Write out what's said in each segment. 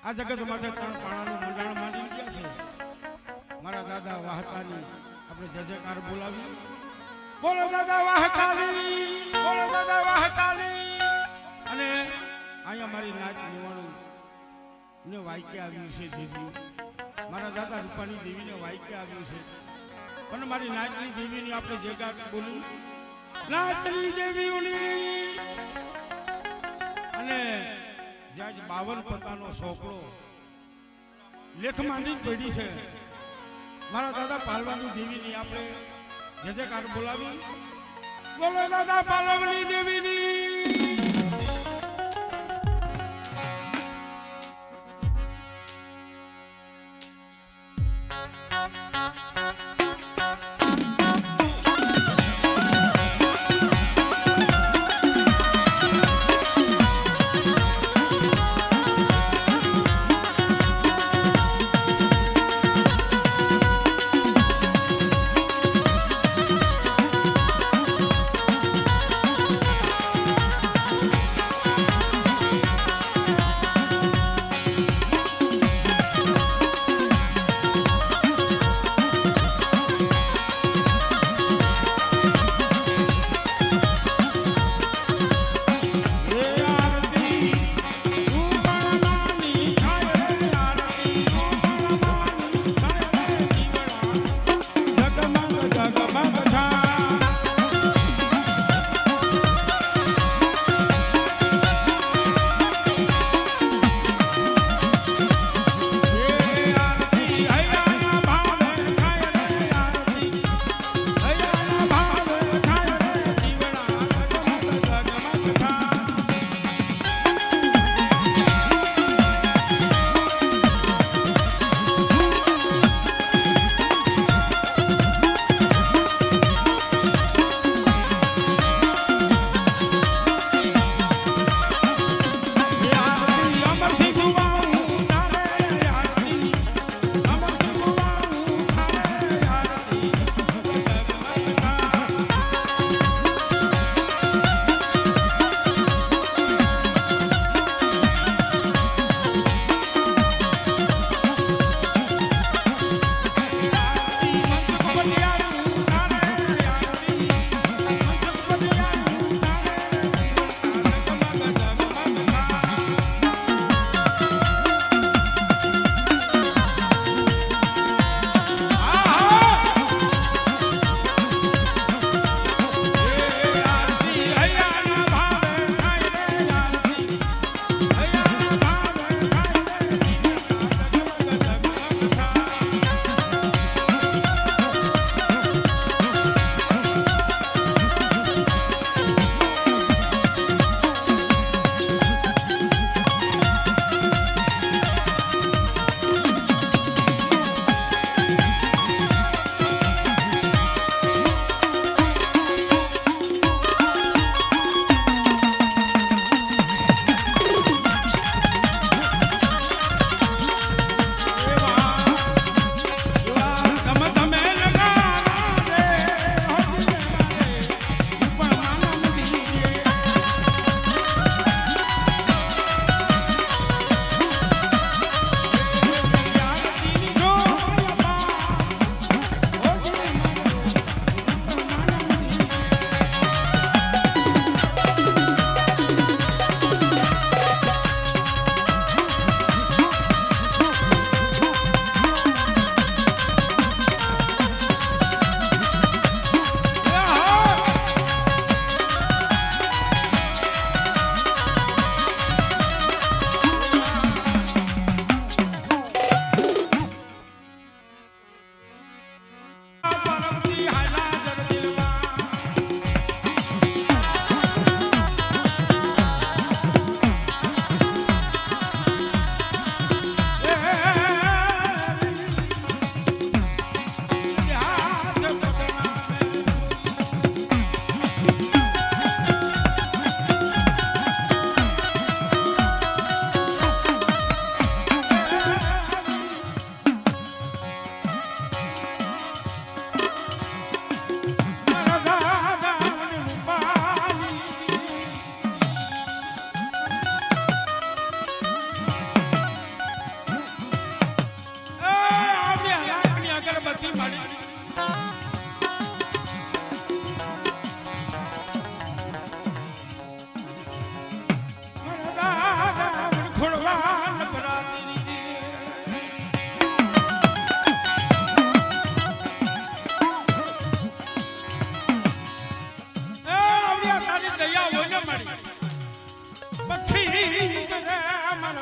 આ જગત માથે ત્રણ પાણાનું મંડાણ માંડી ગયા છે. મારા દાદા વાહતાની આપણે જજકાર બોલાવી. બોલો દાદા વાહતાની, બોલો દાદા વાહતાની. અને અહીંયા મારી નાચ નિવાણું ને વાયકે આવ્યું છે દેવી. મારા દાદા રૂપાની દેવીને વાયકે આવ્યું છે. પણ મારી નાચની દેવીની આપણે જયકાર બોલી. નાચની દેવીઓની અને જ્યાં 52 પતાનો સોપડો લેખ માંડી પડી છે. મારા દાદા પાલવાની દેવીની આપણે જયકાર બોલાવી. બોલો દાદા પાલવની દેવીની.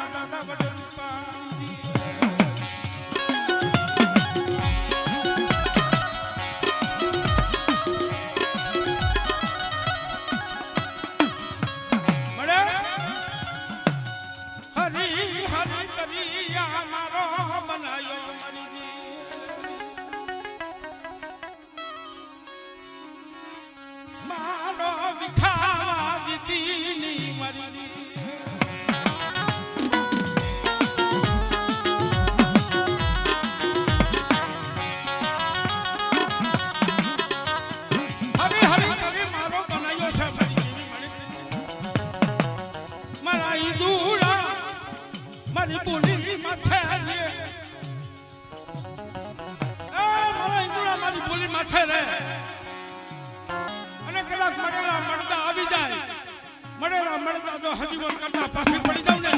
મારા દાદા વડન પાણી મળે હરી હરી કરી મારો બનાયો મરી મારો વિખાવા દીતીની મરી મારી બોલી માથે રે અને કદાચ મળેલા મળતા આવી જાય મળેલા મળતા જો હજીવન કરતા પાછી પડી જાવ ને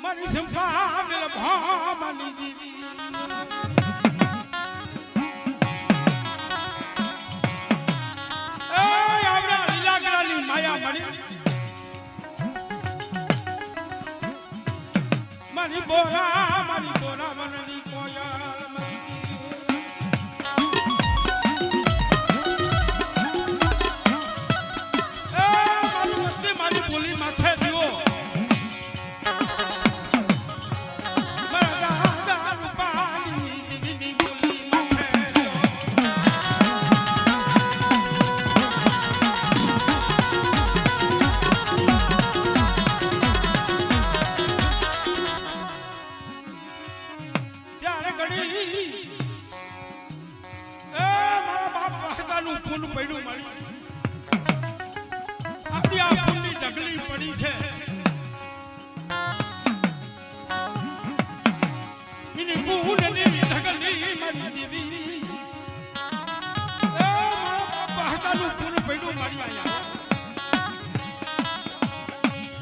મારી સંભાળ ભામાની દીવી એ આવડા લીલાગરાની માયા મળી મારી બોરા વનની કોયલ મળી એ મારી મસ્તી મારી બોલી માથે દીવો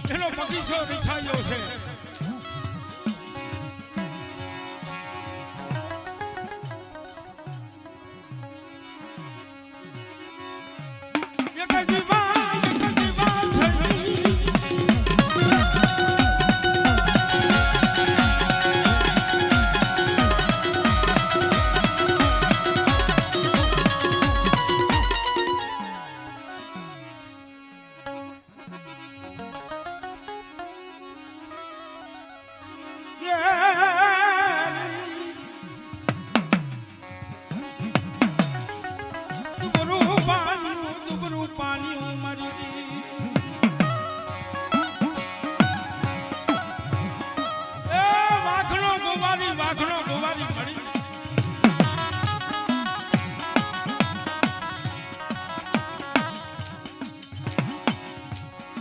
એનો બગીચો વિછાયો છે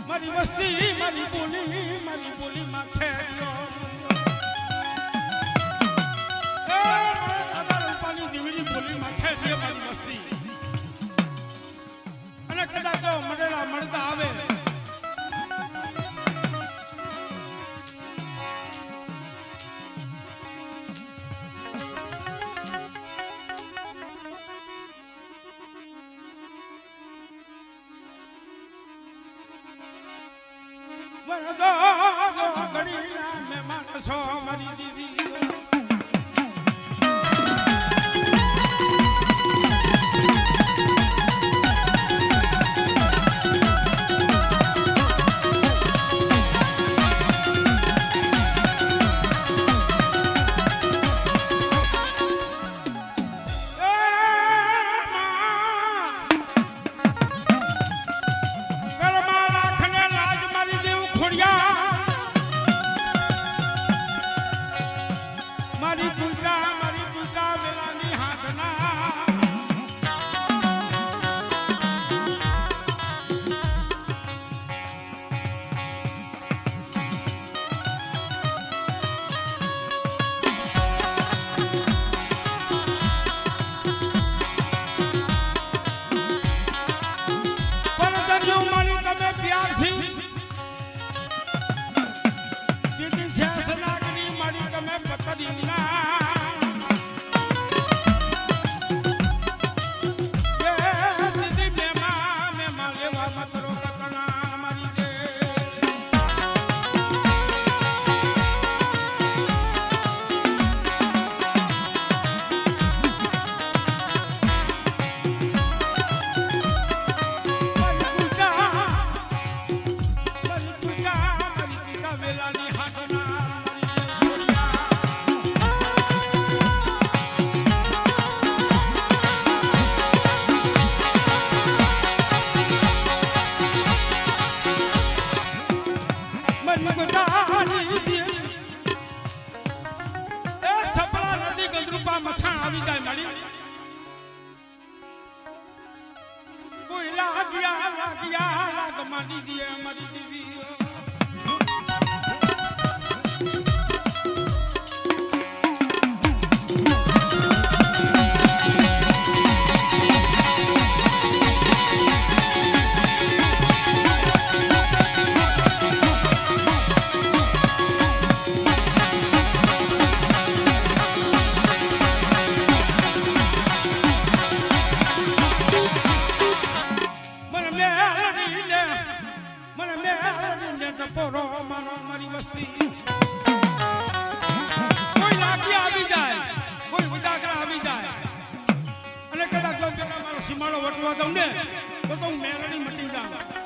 મારી વસ્તી મારી બોલી માથે રૂપાની દીવડી બોલી માથે છે મારી વસ્તી અને કદાચ મળેલા મળતા આવે વરદો ઘડીના મે માણસો મારી દીદી લાગ્યા લાગ માંડી દીએ મારી દીવી પોરો મારો મારી વસ્તી કોઈ લાગી આવી જાય કોઈ ઉદાગરા આવી જાય અને કદાચ જો પેલા મારો સીમાડો વટવા દઉં ને તો હું મેલડી મટી જાઉં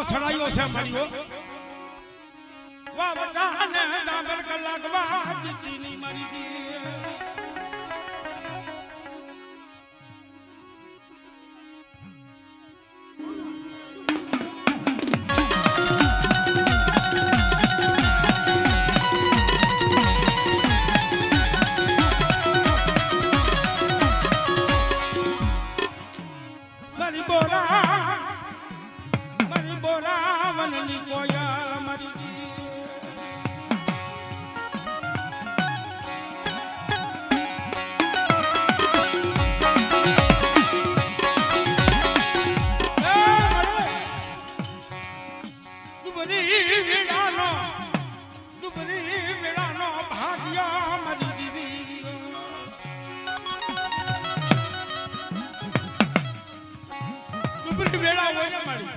સડાયો છે મળ્યો વા વટાને દાબર કલાક વા દીની મારી દી મારી બોરા વનની કોયલ મારી દી દુબરી વેળાનો ભાગ્યા મારી દીવી દુબરી વેળા હોય ને મારી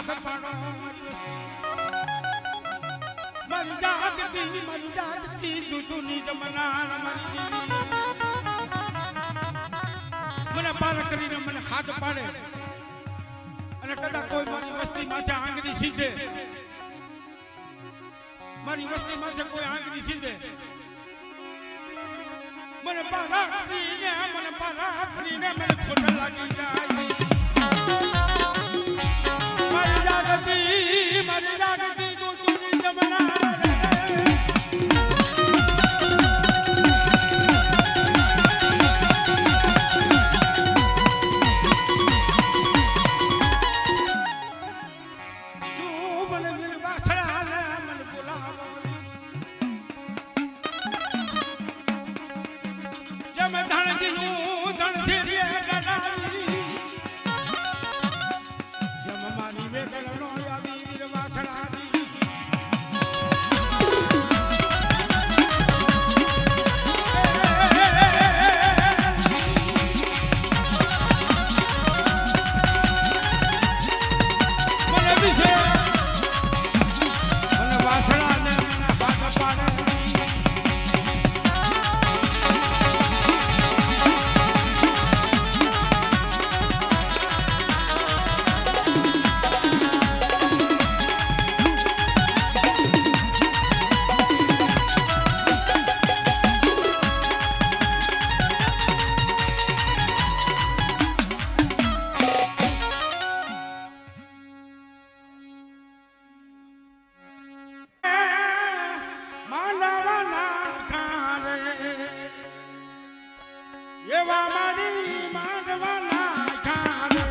હાથ પાડો મારી જાગતી દૂધની જમનાર મારી મને પાર કરીને મને હાથ પાડે અને કદાચ કોઈ મારી વસ્તી માથે આંગળી સીધે મારી વસ્તી માથે કોઈ આંગળી સીધે મને પારાખરીને મને ખોટ લાગી જાય મારી જાગતી દૂધની જમનાર એવા મારી માંડવાના ખાને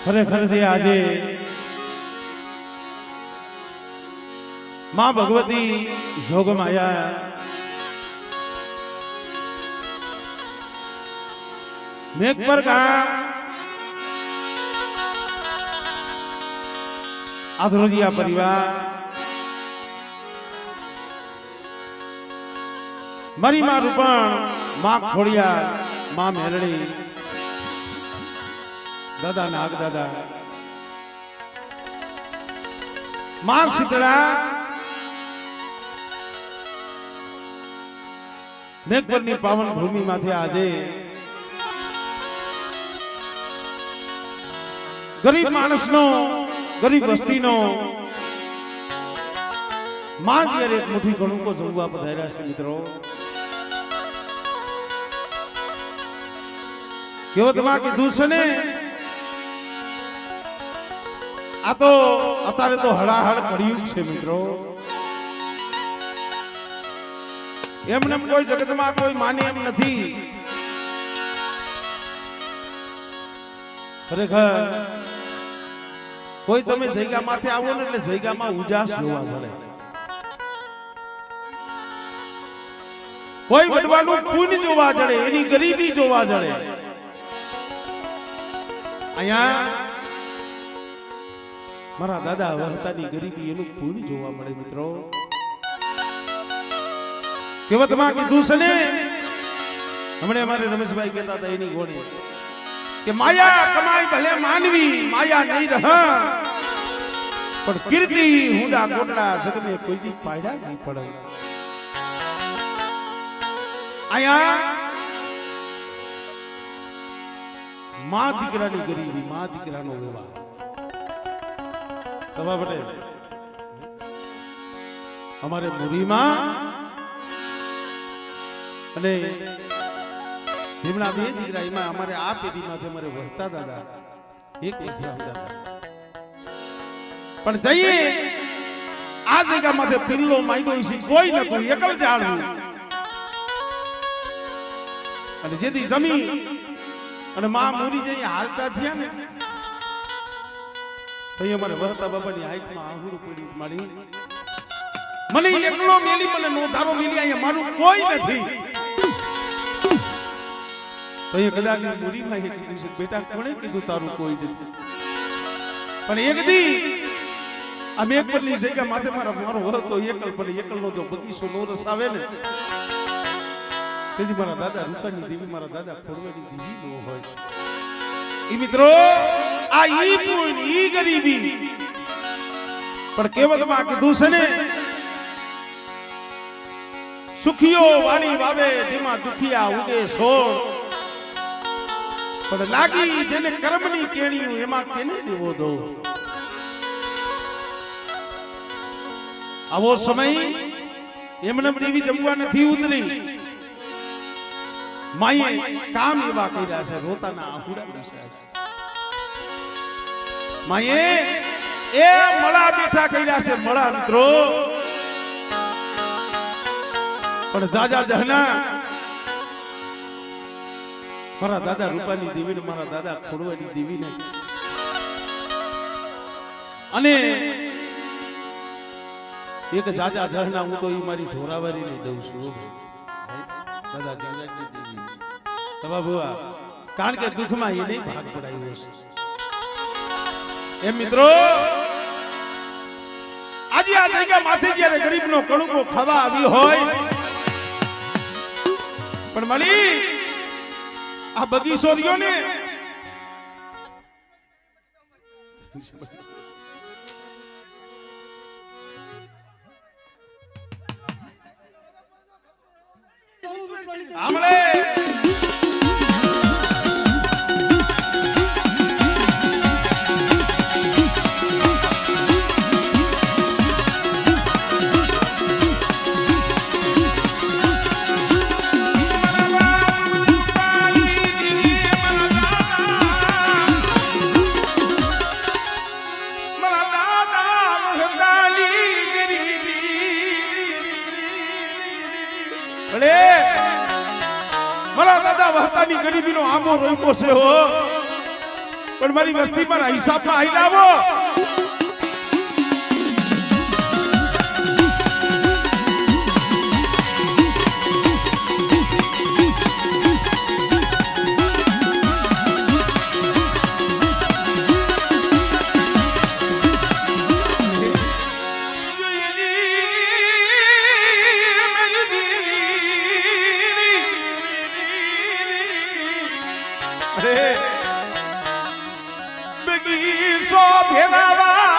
ખરેખર છે આજે માં ભગવતી જોગમાં આયા મેઘપર ગામ આધરોજીયા પરિવાર મારી માં રૂપણ માં ખોડિયા માં મેલડી દાદા નાગ દાદા માં શીતળા મેઘપરની પાવન ભૂમિમાંથી આજે ગરીબ માણસનો ગરીબ વસ્તીનો માં જ્યારે એક મુઠ્ઠી કણુકો જમવા પધાર્યા છે મિત્રો કહેવતમાં કીધું છે ને આ તો અત્યારે તો હળાહળ કળિયુગ છે મિત્રો એમને કોઈ જગતમાં કોઈ માને એમ નથી ખરેખર કોઈ તમે જગ્યામાંથી આવો ને એટલે જગ્યામાં ઉજાસ જોવા મળે કોઈ વડવાનું પુણ્ય જોવા જડે એની ગરીબી જોવા જડે અહીંયા મારા દાદા વહતાની ગરીબી એનું પુણ્ય જોવા મળે મિત્રો કહેવતમાં કીધું છે ને હમણે અમારે રમેશભાઈ કહેતા હતા એની ગોળી કે માયા કમાઈ ભલે માનવી માયા નહીં રહ પણ કીર્તિ હુંડા ગોટલા જગને કોઈ દી પાડ્યા નહીં પડે આયા માં દીકરાની ગરીબી માં દીકરાનો વ્યવહાર તમા પટેલ અમારે મુરીમાં અને જેમના બે દીકરા એમાં અમારે આ પેઢીમાંથી અમારે વહતા દાદા એક દાદા પણ જઈએ આ જગ્યામાંથી પિલ્લો માંડ્યો છે કોઈ નતું એકલ જાણવું અને જેથી જમી અને માં મુરી જઈ હાલતા થયા ને તો અમારે વહતા બાબાની હાઈટમાં આહુર પડી મારી મને એકલો મેલી મને નોધારો મેલી અહીંયા મારું કોઈ નથી તો એ કદાચ મુરીમાં કીધું છે બેટા કોણે કીધું તારું કોઈ નથી પણ એક દી આ મેઘપરની જગ્યા માથે મારો વહતો એકલ પણ એકલનો જો બગીચો નો રસ આવે ને તેથી મારા દાદા રૂપાની દેવી મારા દાદા ખોડવાની દેવી નો હોય ઈ મિત્રો આ ઈ પુણ્ય ઈ ગરીબી પણ કહેવતમાં કીધું છે ને સુખીઓ વાણી વાવે જેમાં દુખિયા ઉગે સોળ પણ લાગી જેને કર્મની કેણીયું એમાં કેને દેવો દો આવો સમય એમને દેવી જમવા નથી ઉતરી માએ કામ એવા કર્યા છે રોતાના આહુડા બેસ્યા છે માએ એ મળા બેઠા કર્યા છે મળા મિત્રો પણ જાજા જહના મારા દાદા રૂપાની દેવીને મારા દાદા ખોડવાની દેવીને અને એક જાજા ઝરણા હું તો ઈ મારી ઢોરાવારીને દઉં છું હો ભાઈ. દાદા જીવરાજની દેવી તમા ભુવા કારણ કે દુઃખમાં એ નહીં ભાગ પડાવ્યો છે એમ મિત્રો આજે આ જગ્યા માથે જ્યારે ગરીબનો કણુકો ખાવા આવી હોય પણ મળી આ બધી સોરીઓને આમળે મારા દાદા વહતાની ગરીબીનો આંબો રોઈપો છે હો પણ મારી વસ્તી મારા હિસાબમાં આઈ લાવો બગીચો ભેલાવા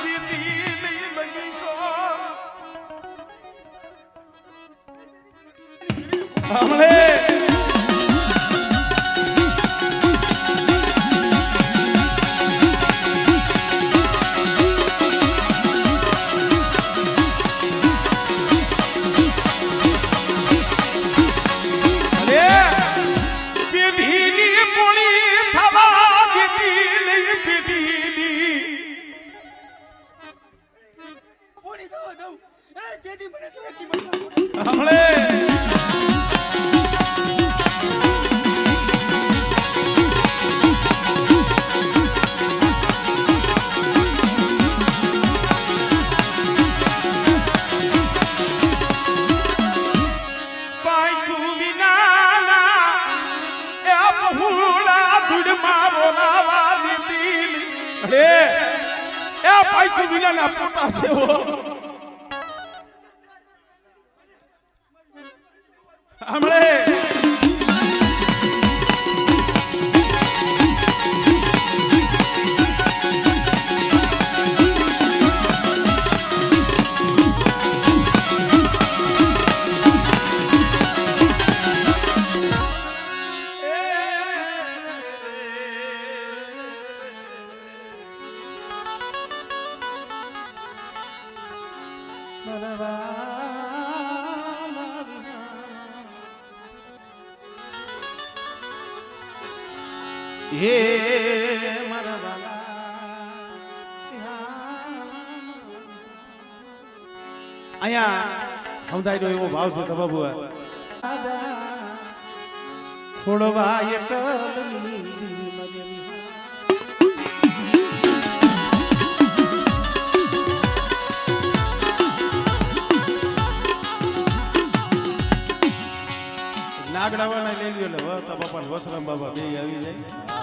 દીદી બગીચો હમણે વિનાના પોતા છે હમણે હે મારા વાલા અહીંયા સમજાયનો એવો ભાવ છે તો બાબુ ખોડવા એક નાગડાવાળા લઈ લ્યો એટલે વતા બાપા વસરામ બાબા બે આવી જાય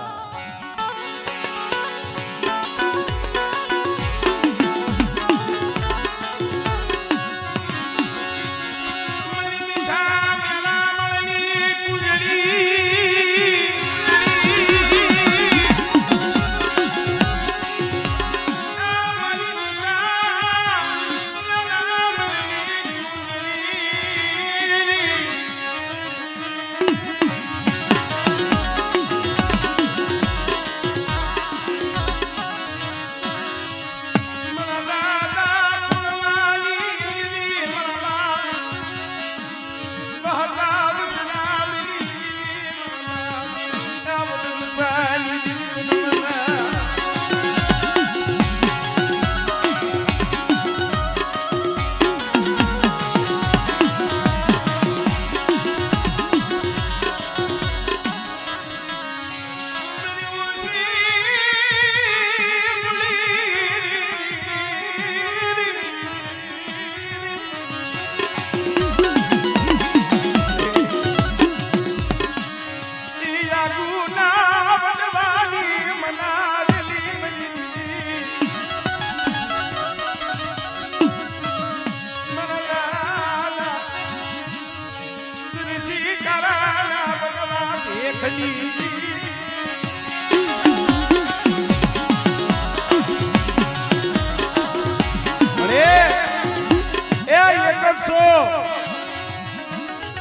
દેખની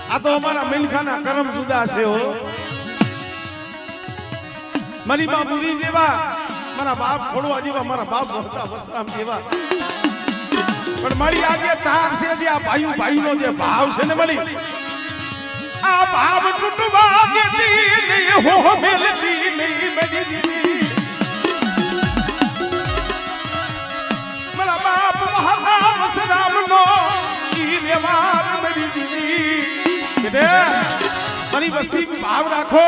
આ તો અમારા મિલખાના કરમ જુદા છે હો મારી બા મુરી જેવા મારા બાપ ખોડવા જેવા મારા બાપ મોટા વસરામ જેવા પણ મારી આજે તાર છે જે આ ભાઈ ભાઈનો જે ભાવ છે ને મળી આ ભાવ તૂટવા દેતી નહીં હો મેલતી નહીં મરી દીદી મારા બાપ મહારાજ વસરામનો ઈ વ્યવહાર મરી દીદી કે મારી વસ્તી ભાવ રાખો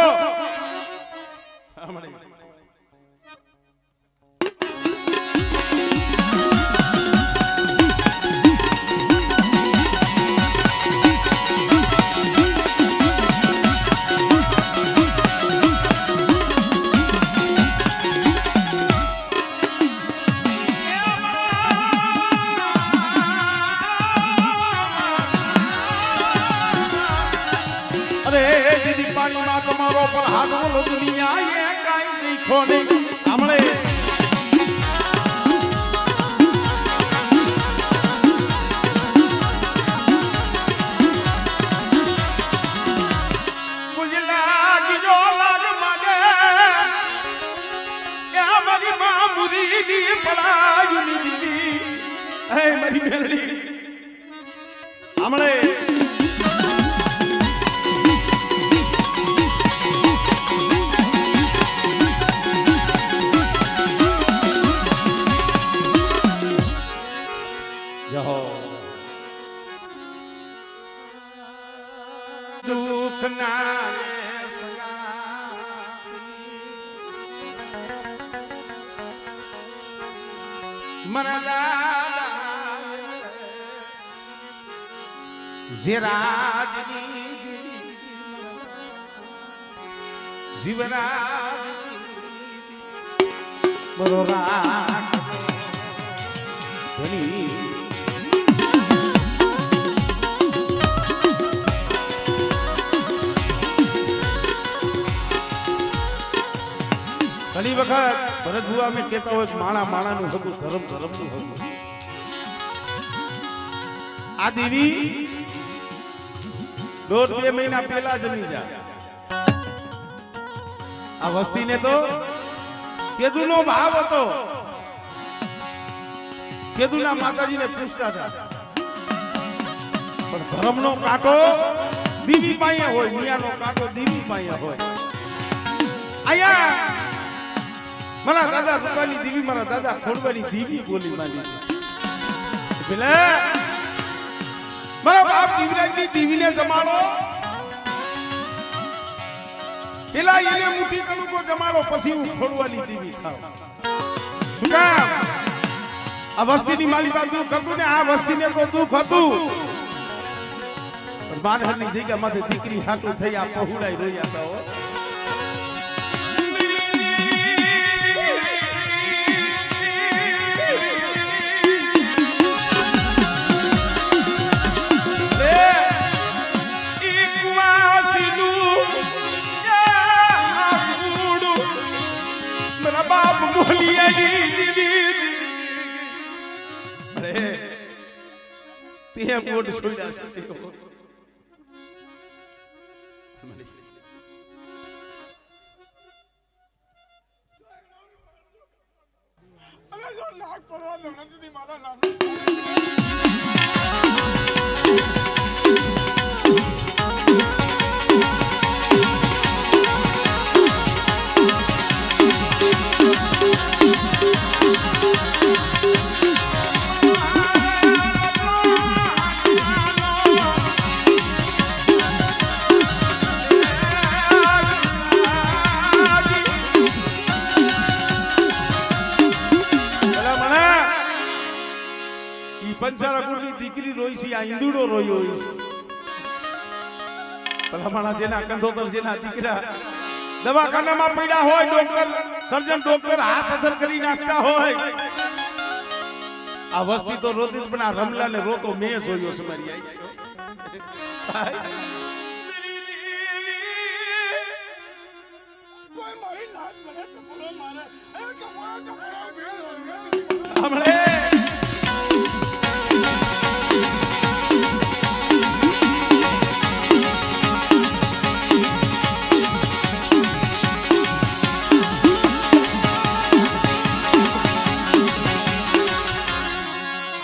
પાણીમાં તમારો પર હાથ બોલો દુનિયા એ કાઈ દેખો નહીં હમણે મુજલા ગીજો લાગ માગે એ મારી માં મુરીની પલાયુની દીદી હે મારી મેરડી હમણે દુઃખ ના મરદા જીરાજની જીવરાજ બરોરા ધની ઘણી વખત ભરત ભુવા અમે કહેતા હોય માણા માણાનું હતું ધર્મ ધર્મનું હતું આ દેવી 1.5-2 મહિના પહેલા જમી જાય આ વસ્તીને તો કેદુનો ભાવ હતો કેદુના માતાજીને પૂછતા હતા પણ ધર્મનો કાંટો દીવી પાસે હોય મિયાનો કાંટો દીવી પાસે હોય આયા મારા દાદા રૂપાની દીવી મારા દાદા ખોડવાની દીવી બોલી માંડી પેલા મારા બાપ જીવરાજની દીવીને જમાડો પેલા એને મુઠ્ઠી કણુકો જમાડો પછી હું ખોડવાની દીવી થાવ શું કામ આ વસ્તીની માલી બાપ દુઃખ હતું ને આ વસ્તીને તો દુઃખ હતું પણ માનહરની જગ્યામાંથી દીકરી હાટું થઈ આ પહોળાઈ રહ્યા હતા હો બાપ બોલિયાની દીદી અરે તે મોઢ છોડ્યા છે અરે જો લાગ પરવા નથી મારા નામ પંચાળકુની દીકરી રોઈ છે આ ઈંદુડો રોયો છે ભલામણા જેના કંધોતર જેના દીકરા દવાખાનામાં પડ્યા હોય ડોક્ટર સર્જન ડોક્ટર હાથ અધર કરી નાખતા હોય આ વસ્તી તો રોતી પણ આ રમલાને રોતો મેં જોયો છે મારી આઈ હમણે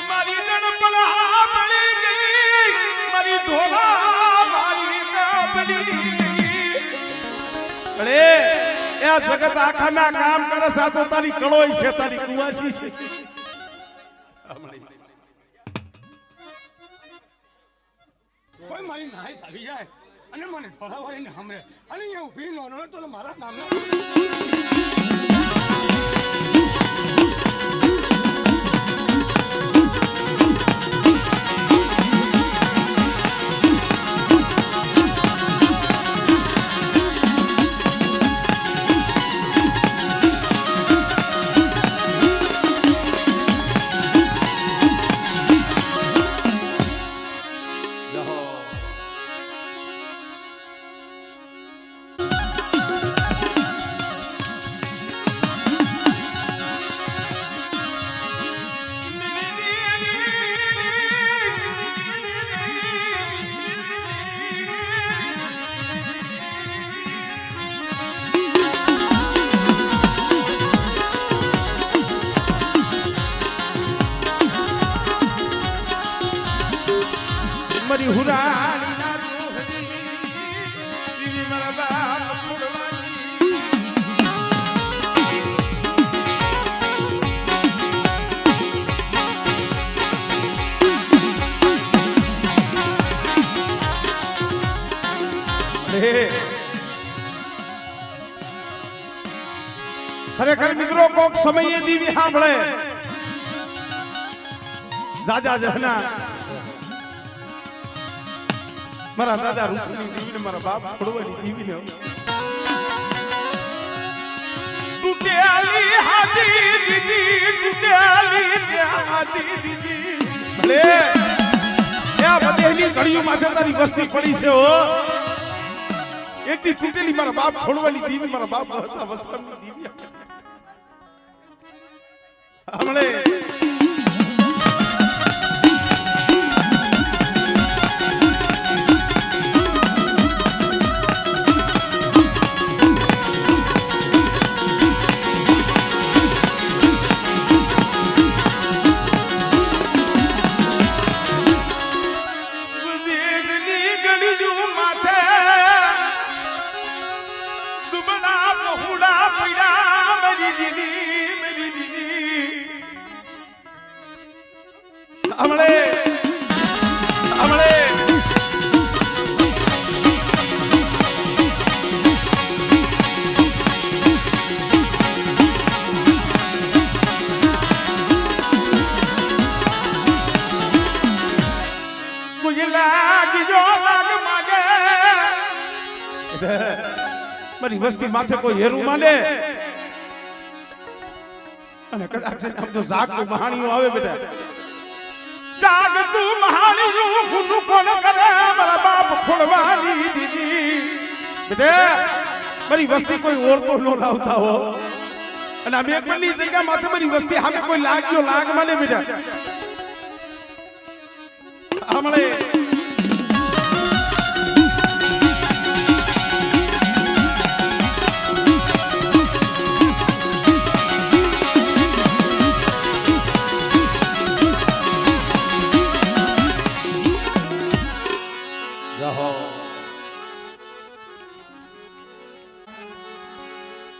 મારી ગણપલા બળી ગઈ, મારી ઢોલા મારી કાપડી અરે એ આ જગત આખાના કામ કરે સાસો તારી કળોય છે, તારી કુવાસી છે. કોઈ મારી નાઈ આવી જાય અને મને ફળાવાળીને હમરે અને અહીંયા ઊભી નો તો મારા નામના મારી હુરાણી ના દોહરી દીવી મારા બાપ ખોડવાની ખરેખર મિત્રો કોક સમયે દીવી સાંભળે જાજા જહના મારા દાદા રૂપની દીવીને મારા બાપ ખોડવાની દીવીને તૂટેલી હાથી દીદી તૂટેલી હાથી દીદી ભલે આ બધેની ઘડીઓ માથે તારી વસ્તી પડી છે હો એકથી તૂટેલી મારા બાપ ખોડવાની દીવી મારા બાપ હતા વસ્તરની દીવી હમણે હમણે હમણે મારી વસ્તી માથે કોઈ હેરું માંડે અને કદાચ સમજો જાગતું મહાણીઓ આવે બેટા જાગતું મહાણીઓ ગુનું કોણ કરે મારા બાપ ખોડવાની દીદી બેટા મારી વસ્તી કોઈ ઓળખો ન લાવતા હો અને અમે એકની જગ્યા માથે મારી વસ્તી સામે કોઈ લાગ્યો લાગ માને બેટા હમણે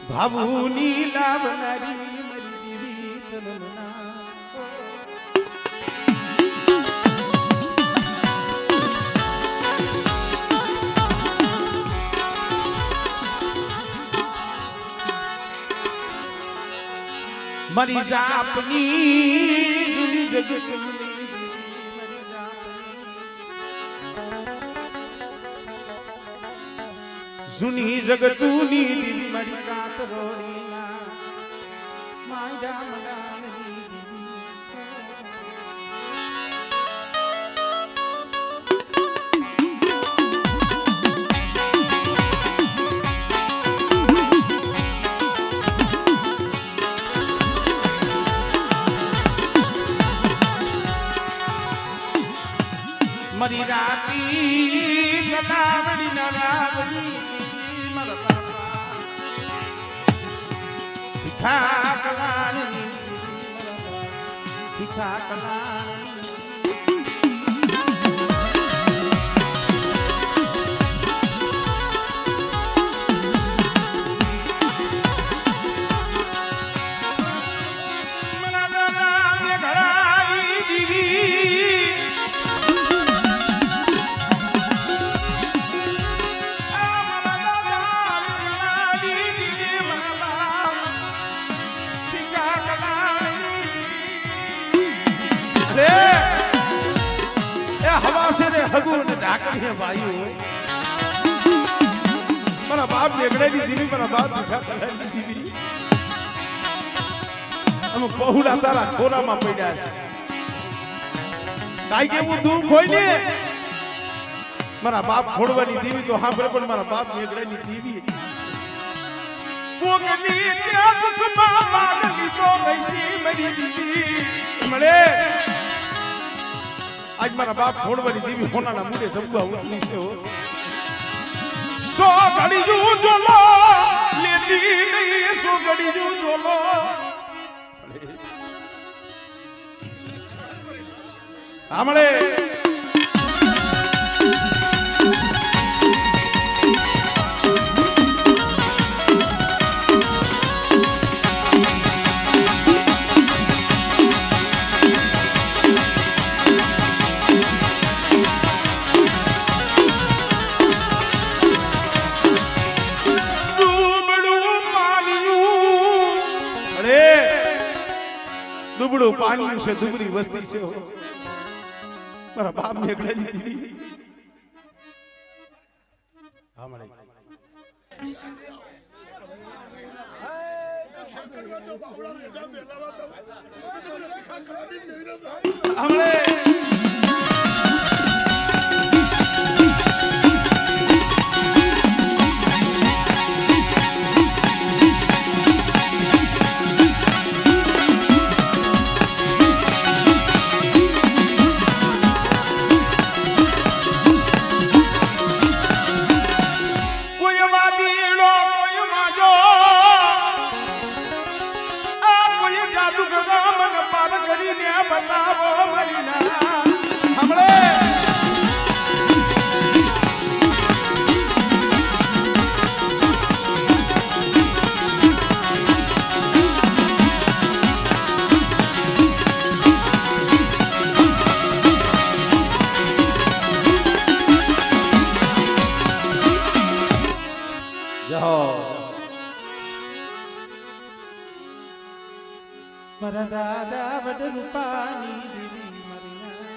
ભાવુની લાવનારી મારી દીવી તનમના મારી જાપની જુદી જગતની જૂની જગતુની દીદી મારી કાતરોની ના માયડા મડાની ભીખા કલાણી ભીખા કલાણી મારા બાપ નીકળેલી દીવી મારા બાપ નીકળેલી દીવી અમે બહુડા તારા ખોરામાં પડ્યા છે કાઈ કેવું દુઃખ હોય ને મારા બાપ ખોડવાની દીવી તો સાંભળે પણ મારા બાપ નીકળેલી દીવી પોકતી ત્યાં દુઃખમાં માગલી તો ગઈ છે મારી દીવી મળે આજ મારા બાપ ખોડવાની દીવી હોનાના મુડે જમવા ઉઠી છે સો ઘડીયું જોલો લેતી નહીં સો ઘડીયું જોલો આમળે દુબળું પાણી છે દુબળી વસ્તી છે મારા બાપ ને એકલા દીધી હમણે મારા દાદા વડ રૂપાની દીવી મરિયા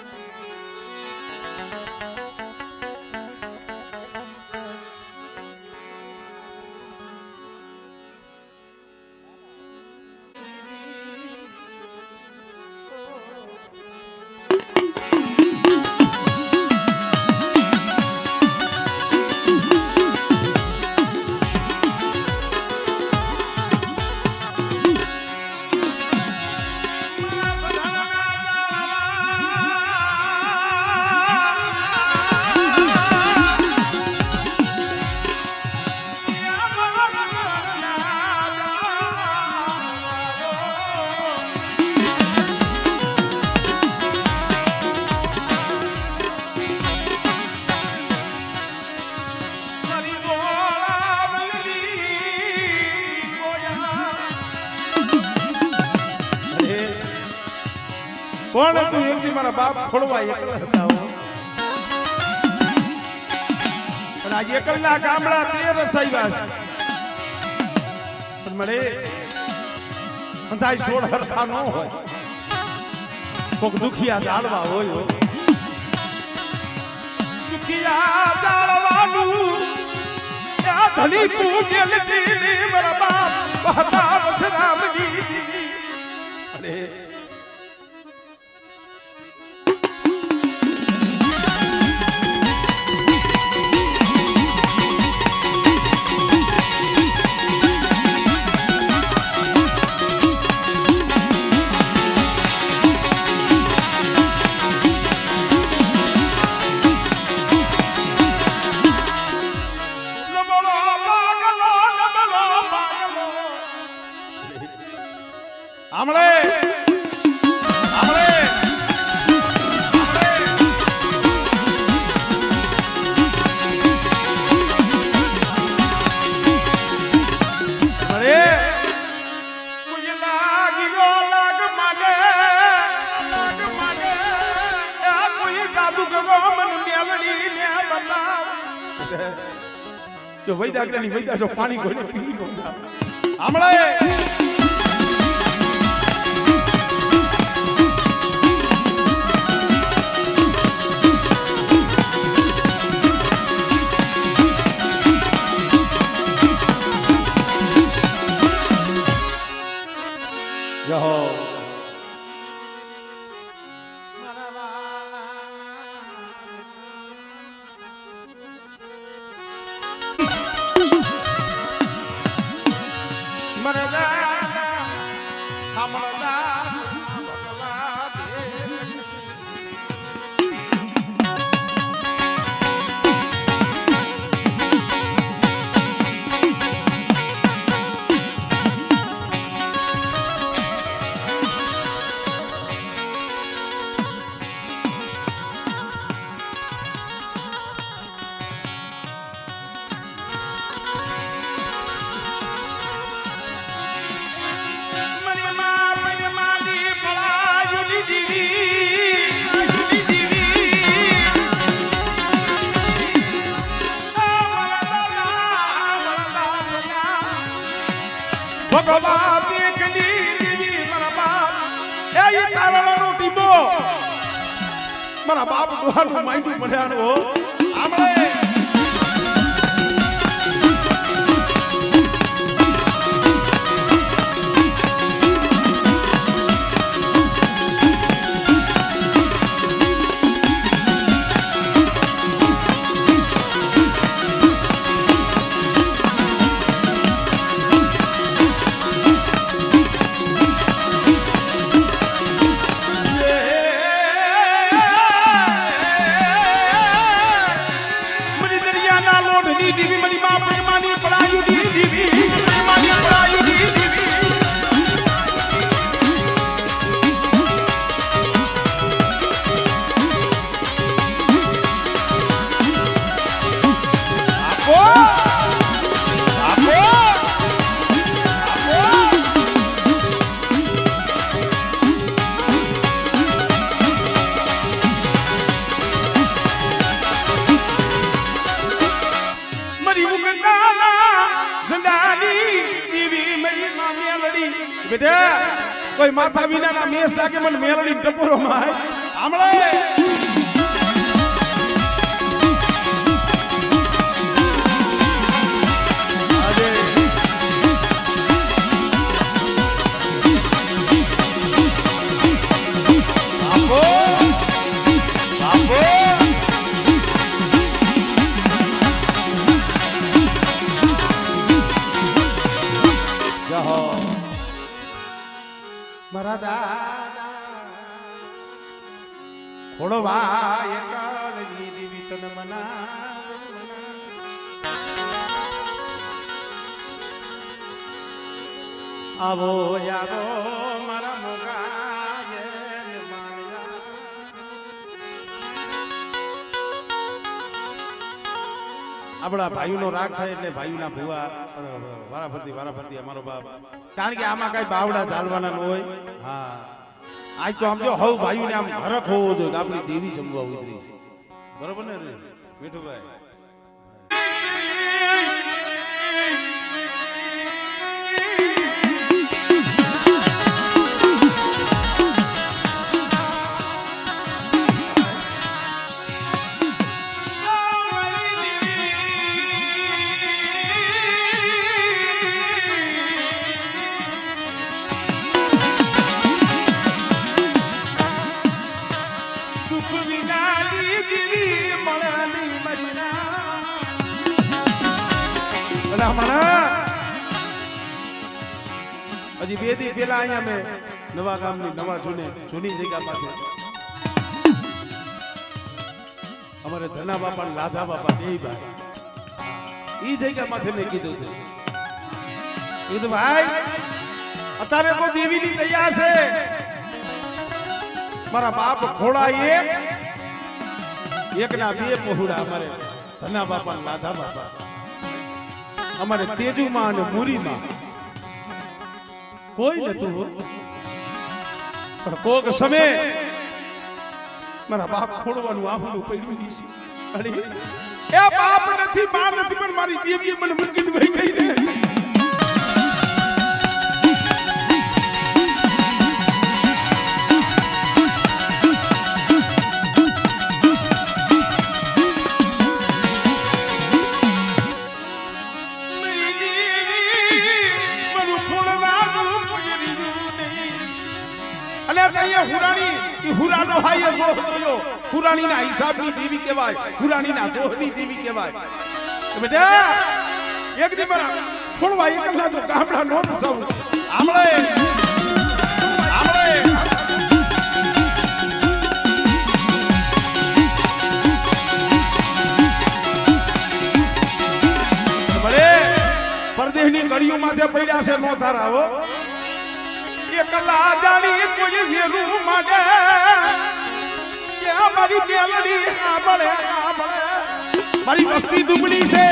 કોણ તું એકદી મારા બાપ ખોળવા એકલા હતા પણ આજે એકલના ગામડા 13 રસાઈવા છે પણ મળે અંધાઈ સોળ હરખા ન હોય કોક દુખિયા જાળવા હોય દુખિયા જાળવાનું ત્યાં ધણી કુટેલ દીને મારા બાપ બહતા વસરામજી અરે આમળે આમળે અરે મુજે લાગી લાગ માગે આ કોઈ જાદુ કરો મન મેલડી ને બનાવ જો વૈદા અગ્રની વૈદા જો પાણી કોઈને પી નો આમળે જહો ભગવાન એકની દીદી મારા બાપ એ તારણનો ટીબો મારા બાપ દુહાનું માઈન્ડ પડ્યાનો આમળે બેટા કોઈ માથા વિનાના મેસ લાગે મને મેલડી ટપોરો માં આમળે મારા દાદા ખોડવા એકાળની દીવી તન મના આવો આવો મારા મોગા આપણા ભાઈઓનો રાગ થાય એટલે ભાઈઓના ભુવા વારાફરતી અમારો બાપ કારણ કે આમાં કઈ બાવડા ચાલવાના ન હોય હા આજ તો આમ જો હવ ભાઈઓને આમ હરખ હોવો જોઈએ કે આપણી દેવી જમવા ઉતરી છે બરોબર ને મીઠુભાઈ હજી બે દી પેલા અહીંયા મેં નવા ગામની નવા જૂની જગ્યા પાસે અમારે ધના બાપા ને લાધા બાપા બે ભાઈ ઈ જગ્યા માથે મેં કીધું ભાઈ અત્યારે તો દેવીની દયા છે મારા બાપ ઘોડા એક ના બે પહોળા અમારે ધના બાપા ને લાધા બાપા અમારે તેજુમાં અને મુરીમાં કોઈ નતું હો. પણ કોક સમય મારા બાપ ખોડવાનું આંખનું પડ્યું છે. એ બાપ નથી બાપ નથી પણ મારી દેવીએ મને મૂકીને વહી ગઈ ને. હુરાનો હાય જોહ જોયો હુરાણીના હિસાબની દેવી કહેવાય હુરાણીના જોહની દેવી કહેવાય. બેટા એક દી પર ખોળવા એકલા તો ગામડા નો સૌ આમળે બરે પરદેશની ગળીઓ માથે પડ્યા છે નો થારાવો એકલા જાણી કોઈ હેરું માગે કે મારી મેલડી આબળે મારી વસ્તી દુબળી છે.